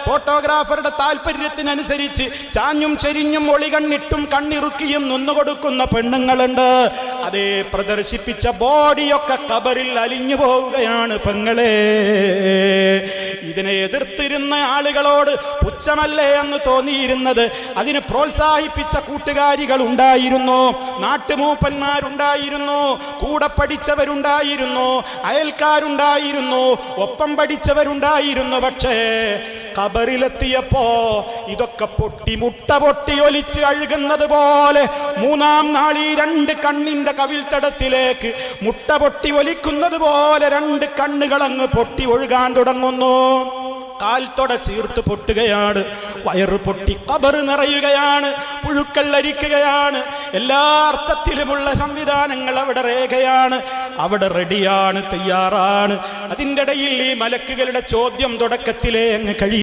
ഫോട്ടോഗ്രാഫറുടെ താല്പര്യത്തിനനുസരിച്ച് ചാഞ്ഞും ചെരിഞ്ഞും ഒളികണ്ണിട്ടും കണ്ണിറുക്കിയും നിന്നുകൊടുക്കുന്ന പെണ്ണുങ്ങളുണ്ട്. അതേ പ്രദർശിപ്പിച്ച ബോഡിയൊക്കെ ഖബറിൽ അലിഞ്ഞു പോവുകയാണ് പെങ്ങളെ. ഇതിനെ എതിർത്തിരുന്ന ആളുകളോട് പുച്ഛമല്ലേ എന്ന് തോന്നിയിരുന്നത്. അതിന് പ്രോത്സാഹിപ്പിച്ച കൂട്ടുകാരികൾ ഉണ്ടായിരുന്നു, നാട്ടുമൂപ്പന്മാരുണ്ടായിരുന്നു, കൂടെ പഠിച്ചവരുണ്ടായിരുന്നു, അയൽക്കാരുണ്ടായിരുന്നു, ഒപ്പം പഠിച്ചവരുണ്ടായിരുന്നു. പക്ഷേ ഖബറിലെത്തിയപ്പോ ഇതൊക്കെ മുട്ട പൊട്ടി ഒലിച്ച് അഴുകുന്നത് പോലെ മൂന്നാം നാളീ രണ്ട് കണ്ണിന്റെ കവിൾത്തടത്തിലേക്ക് മുട്ട പൊട്ടി ഒലിക്കുന്നത് പോലെ രണ്ട് കണ്ണുകളങ്ങ് പൊട്ടി ഒഴുകാൻ തുടങ്ങുന്നു. കാൽത്തൊട ചീർത്ത് പൊട്ടുകയാണ്, വയറ് പൊട്ടി ഖബർ നിറയുകയാണ്, പുഴുക്കൾ അരിക്കുകയാണ്. എല്ലാ അർത്ഥത്തിലുമുള്ള സംവിധാനങ്ങൾ അവിടെ രേഖയാണ്, അവിടെ റെഡിയാണ്, തയ്യാറാണ്. അതിൻ്റെ ഇടയിൽ ഈ മലക്കുകളുടെ ചോദ്യം തുടക്കത്തിലേ അങ്ങ് കഴിയും.